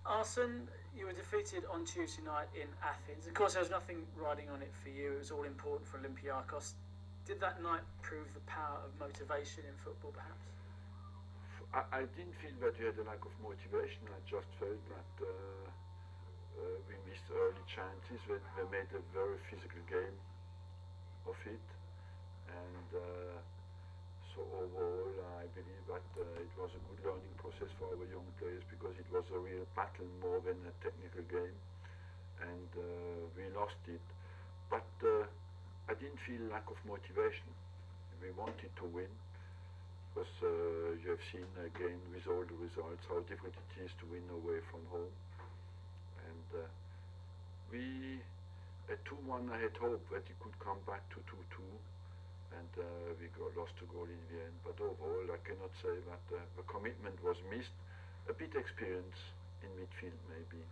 Arsenal, you were defeated on Tuesday night in Athens. Of course, there was nothing riding on it for you. It was all important for Olympiacos. Did that night prove the power of motivation in football, perhaps? I didn't feel that we had a lack of motivation. I just felt that we missed early chances. We made a very physical game of it, and so overall I believe that it was a good learning process for our young players, because it was a real battle more than a technical game, and we lost it. But I didn't feel lack of motivation. We wanted to win, because you have seen again with all the results how difficult it is to win away from home. And we at 2-1 I had hope that it could come back to 2-2, and we lost a goal in the end. But overall I cannot say that the commitment was missed. A bit experience in midfield maybe.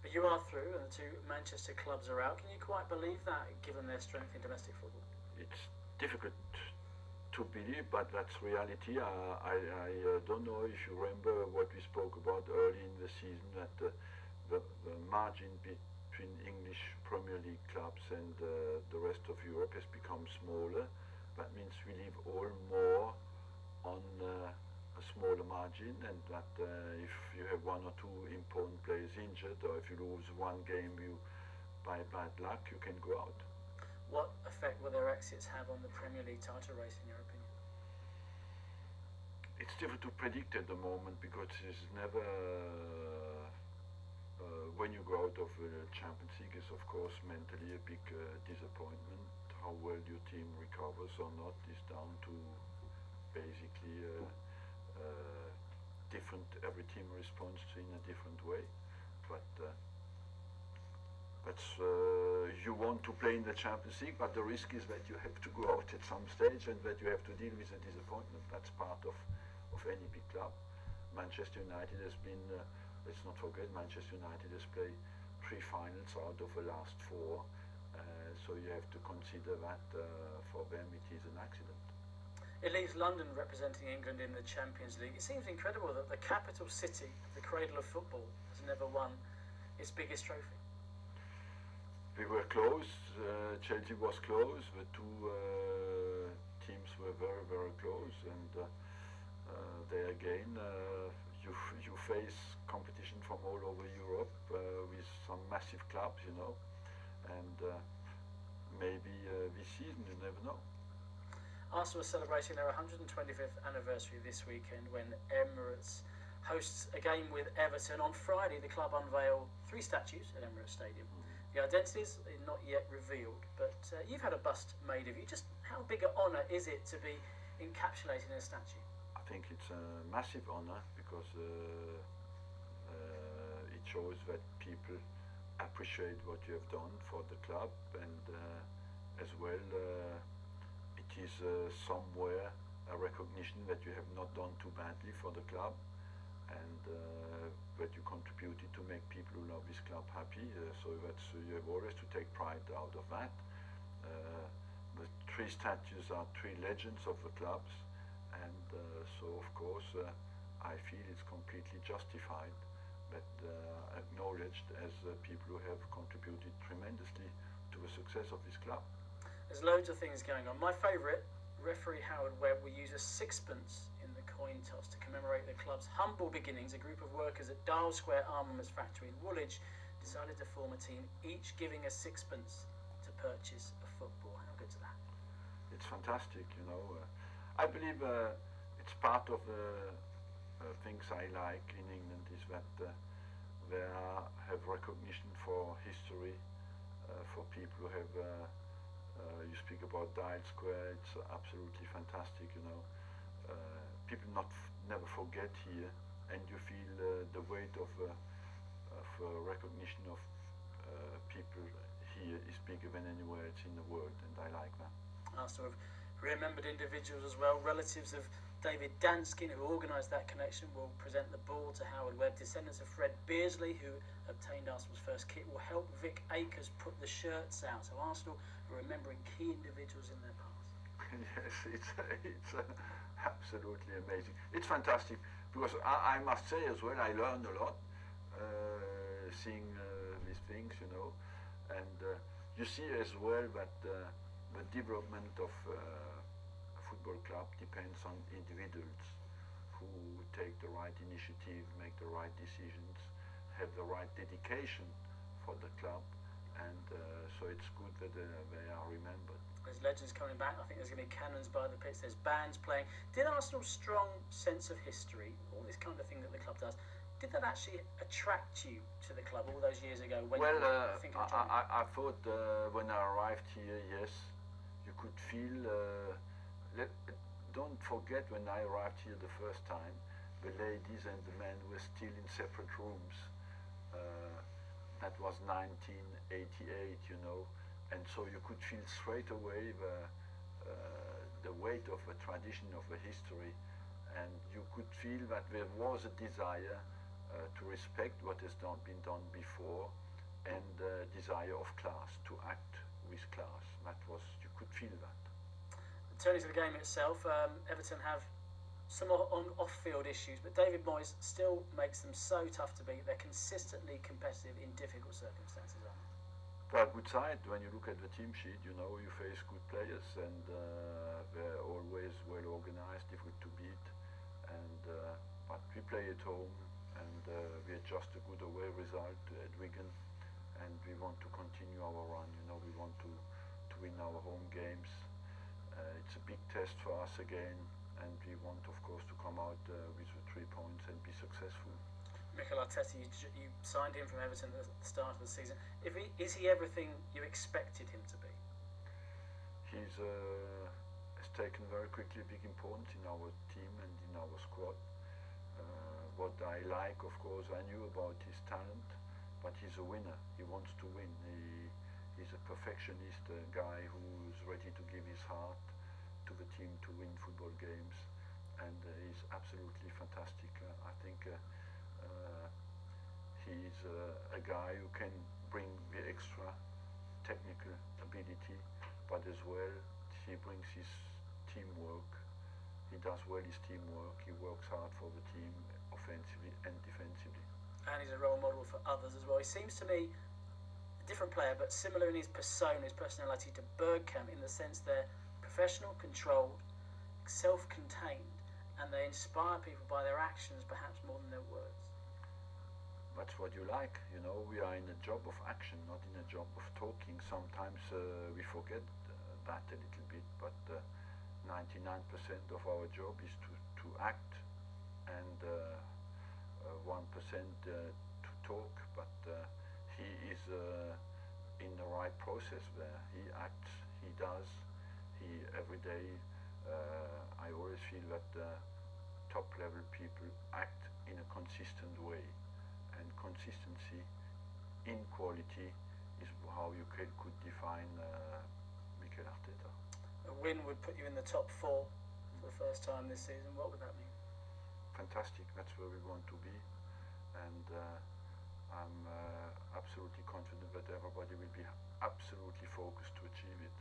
But you are through, and the two Manchester clubs are out. Can you quite believe that, given their strength in domestic football? It's difficult to believe, but that's reality. I don't know if you remember what we spoke about early in the season, that the margin between English Premier League clubs and the rest of Europe has become smaller. That means we live all more on a smaller margin, and that if you have one or two important players injured, or if you lose one game by bad luck, you can go out. What effect will their exits have on the Premier League title race, in your opinion? It's difficult to predict at the moment, because it's never, when you go out of the Champions League, is of course mentally a big disappointment. How well your team recovers or not is down to basically different, every team responds in a different way. But you want to play in the Champions League, but the risk is that you have to go out at some stage, and that you have to deal with a disappointment. That's part of any big club. Manchester United has been, let's not forget, Manchester United has played 3 finals out of the last 4, so you have to consider that for them it is an accident. It leaves London representing England in the Champions League. It seems incredible that the capital city, the cradle of football, has never won its biggest trophy. We were close, Chelsea was close, the two teams were very, very close, and there again you face competition from all over Europe with some massive clubs, you know, and maybe this season, you never know. Arsenal are celebrating their 125th anniversary this weekend when Emirates hosts a game with Everton. On Friday, the club unveil 3 statues at Emirates Stadium. The identities are not yet revealed, but you've had a bust made of you. Just how big an honour is it to be encapsulated in a statue? I think it's a massive honour, because it shows that people appreciate what you have done for the club, and as well it is somewhere a recognition that you have not done too badly for the club, and that you contributed to make people who love this club happy, so that you have always to take pride out of that. The 3 statues are 3 legends of the clubs, and so of course I feel it's completely justified, but acknowledged as people who have contributed tremendously to the success of this club. There's loads of things going on. My favourite, referee Howard Webb will use a sixpence in the coin toss to commemorate the club's humble beginnings. A group of workers at Dial Square Armaments Factory in Woolwich decided to form a team, each giving a sixpence to purchase a football. How good's that? It's fantastic, you know. I believe it's part of the things I like in England, is that they have recognition for history, for people who have you speak about Dial Square, it's absolutely fantastic, you know. People never forget here, and you feel the weight of recognition of people here is bigger than anywhere else in the world, and I like that. Sort of remembered individuals as well. Relatives of David Danskin, who organised that connection, will present the ball to Howard Webb. Descendants of Fred Beardsley, who obtained Arsenal's first kit, will help Vic Akers put the shirts out. So Arsenal are remembering key individuals in their past. Yes, it's absolutely amazing. It's fantastic, because I must say as well, I learned a lot. seeing these things, you know, and you see as well that the development of a football club depends on individuals who take the right initiative, make the right decisions, have the right dedication for the club, and so it's good that they are remembered. There's legends coming back. I think there's going to be cannons by the pitch. There's bands playing. Did Arsenal's strong sense of history, all this kind of thing that the club does, did that actually attract you to the club all those years ago? When well, you were thinking of joining? I thought when I arrived here, yes, you could feel. Don't forget when I arrived here the first time, the ladies and the men were still in separate rooms. That was 1988, you know. And so you could feel straight away the weight of the tradition of the history, and you could feel that there was a desire to respect what has been done before, and desire of class, to act with class. That was, you could feel that. Turning to the game itself, Everton have some off-field issues, but David Moyes still makes them so tough to beat. They're consistently competitive in difficult circumstances, aren't they? Well, good side, when you look at the team sheet, you know, you face good players, and they're always well organized, difficult to beat, and but we play at home, and we had just a good away result at Wigan, and we want to continue our run, you know, we want to win our home games. It's a big test for us again, and we want, of course, to come out with the 3 points and be successful. Mikel Arteta, you signed him from Everton at the start of the season. Is he everything you expected him to be? He's has taken very quickly a big importance in our team and in our squad. What I like, of course, I knew about his talent, but he's a winner. He wants to win. He's a perfectionist, a guy who's ready to give his heart to the team to win football games, and he's absolutely fantastic. I think he's a guy who can bring the extra technical ability, but as well he brings his teamwork. He does well his teamwork. He works hard for the team, offensively and defensively. And he's a role model for others as well. He seems to me a different player, but similar in his persona, his personality to Bergkamp, in the sense they're professional, controlled, self-contained, and they inspire people by their actions perhaps more than their words. That's what you like, you know. We are in a job of action, not in a job of talking. Sometimes we forget that a little bit, but 99% of our job is to act, and 1% to talk, but he is in the right process there. He acts, he does, he every day. I always feel that top level people act in a consistent way, and consistency in quality is how you could define Mikel Arteta. A win would put you in the top 4 for the first time this season. What would that mean? Fantastic, that's where we want to be, and I'm absolutely confident that everybody will be absolutely focused to achieve it.